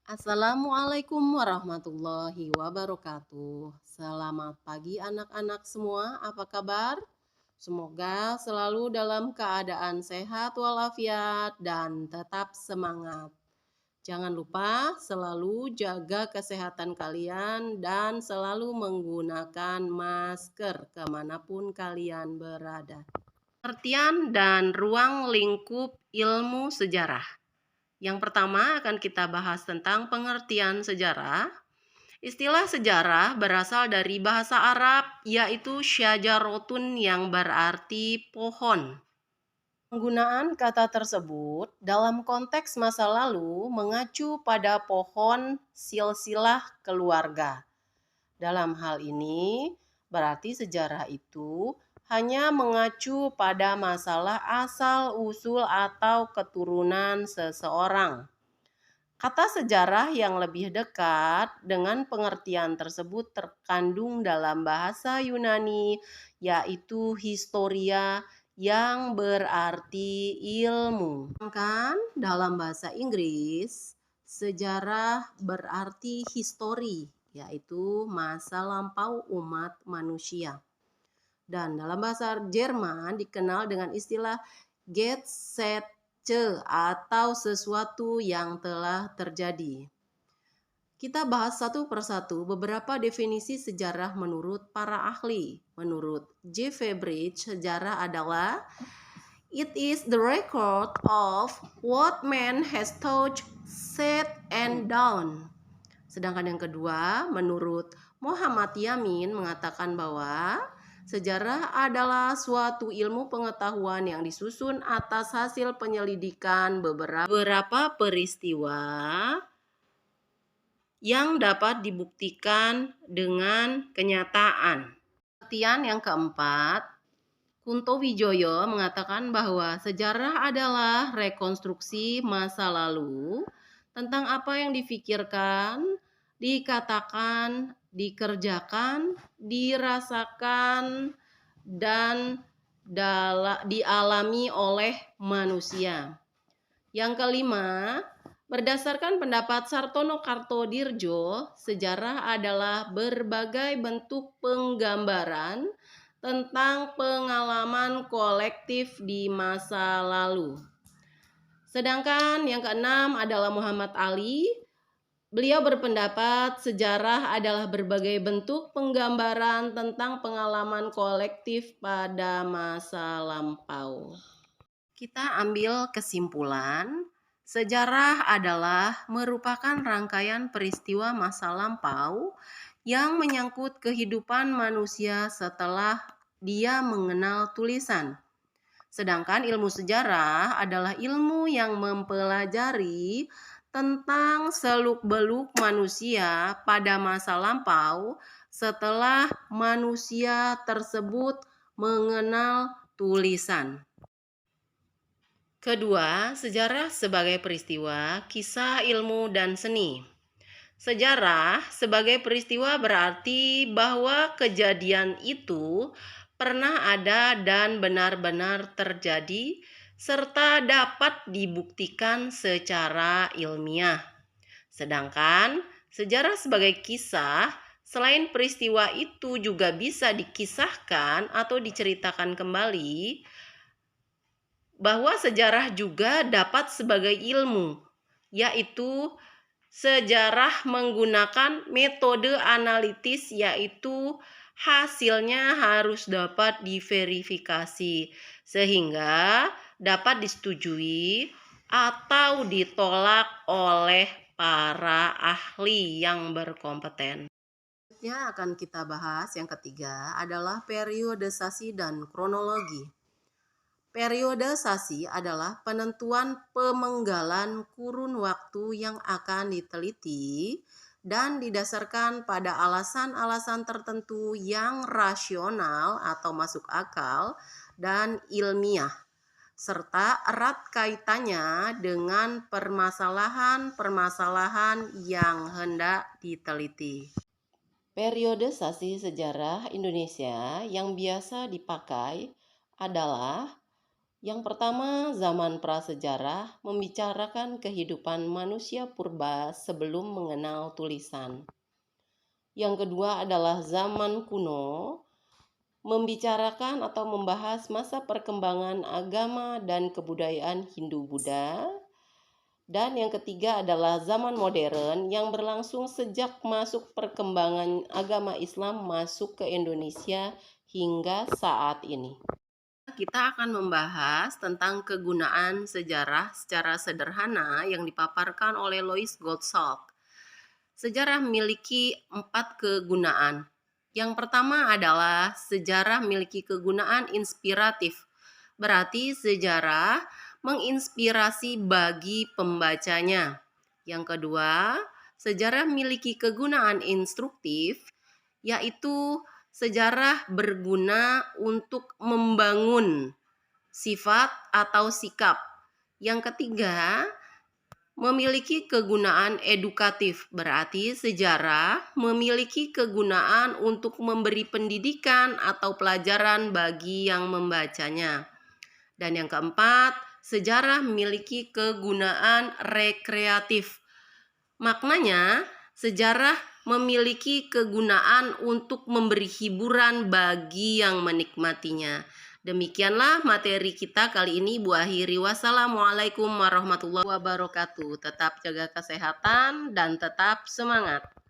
Assalamualaikum warahmatullahi wabarakatuh. Selamat pagi anak-anak semua, apa kabar? Semoga selalu dalam keadaan sehat walafiat dan tetap semangat. Jangan lupa selalu jaga kesehatan kalian dan selalu menggunakan masker kemanapun kalian berada. Pengertian dan ruang lingkup ilmu sejarah. Yang pertama akan kita bahas tentang pengertian sejarah. Istilah sejarah berasal dari bahasa Arab yaitu syajarotun yang berarti pohon. Penggunaan kata tersebut dalam konteks masa lalu mengacu pada pohon silsilah keluarga. Dalam hal ini, berarti sejarah itu hanya mengacu pada masalah asal-usul atau keturunan seseorang. Kata sejarah yang lebih dekat dengan pengertian tersebut terkandung dalam bahasa Yunani, yaitu historia yang berarti ilmu. Sedangkan dalam bahasa Inggris, sejarah berarti history, yaitu masa lampau umat manusia. Dan dalam bahasa Jerman dikenal dengan istilah Geschichte atau sesuatu yang telah terjadi. Kita bahas satu persatu beberapa definisi sejarah menurut para ahli. Menurut J. Fabridge, sejarah adalah it is the record of what man has thought, said, and done. Sedangkan yang kedua, menurut Muhammad Yamin mengatakan bahwa sejarah adalah suatu ilmu pengetahuan yang disusun atas hasil penyelidikan beberapa peristiwa yang dapat dibuktikan dengan kenyataan. Pengertian yang keempat, Kunto Wijoyo mengatakan bahwa sejarah adalah rekonstruksi masa lalu tentang apa yang difikirkan, dikatakan, dikerjakan, dirasakan, dan dialami oleh manusia. Yang kelima, berdasarkan pendapat Sartono Kartodirjo, sejarah adalah berbagai bentuk penggambaran tentang pengalaman kolektif di masa lalu. Sedangkan yang keenam adalah Muhammad Ali. Beliau berpendapat sejarah adalah berbagai bentuk penggambaran tentang pengalaman kolektif pada masa lampau. Kita ambil kesimpulan, sejarah adalah merupakan rangkaian peristiwa masa lampau yang menyangkut kehidupan manusia setelah dia mengenal tulisan. Sedangkan ilmu sejarah adalah ilmu yang mempelajari tentang seluk-beluk manusia pada masa lampau setelah manusia tersebut mengenal tulisan. Kedua, sejarah sebagai peristiwa, kisah, ilmu, dan seni. Sejarah sebagai peristiwa berarti bahwa kejadian itu pernah ada dan benar-benar terjadi serta dapat dibuktikan secara ilmiah. Sedangkan sejarah sebagai kisah, selain peristiwa itu juga bisa dikisahkan atau diceritakan kembali, bahwa sejarah juga dapat sebagai ilmu, yaitu sejarah menggunakan metode analitis, yaitu hasilnya harus dapat diverifikasi sehingga dapat disetujui atau ditolak oleh para ahli yang berkompeten. Selanjutnya akan kita bahas yang ketiga adalah periodisasi dan kronologi. Periodisasi adalah penentuan pemenggalan kurun waktu yang akan diteliti dan didasarkan pada alasan-alasan tertentu yang rasional atau masuk akal dan ilmiah, serta erat kaitannya dengan permasalahan-permasalahan yang hendak diteliti. Periodisasi sejarah Indonesia yang biasa dipakai adalah Yang pertama, zaman prasejarah membicarakan kehidupan manusia purba sebelum mengenal tulisan. Yang kedua adalah zaman kuno, membicarakan atau membahas masa perkembangan agama dan kebudayaan Hindu-Buddha. Dan yang ketiga adalah zaman modern yang berlangsung sejak masuk perkembangan agama Islam masuk ke Indonesia hingga saat ini. Kita akan membahas tentang kegunaan sejarah secara sederhana yang dipaparkan oleh Lois Gottschalk. Sejarah memiliki 4 kegunaan. Yang pertama adalah sejarah memiliki kegunaan inspiratif. Berarti sejarah menginspirasi bagi pembacanya. Yang kedua, sejarah memiliki kegunaan instruktif, yaitu sejarah berguna untuk membangun sifat atau sikap. Yang ketiga, memiliki kegunaan edukatif, berarti sejarah memiliki kegunaan untuk memberi pendidikan atau pelajaran bagi yang membacanya. Dan yang keempat, sejarah memiliki kegunaan rekreatif. Maknanya, sejarah memiliki kegunaan untuk memberi hiburan bagi yang menikmatinya. Demikianlah materi kita kali ini. Bu akhiri, wassalamualaikum warahmatullahi wabarakatuh. Tetap jaga kesehatan dan tetap semangat.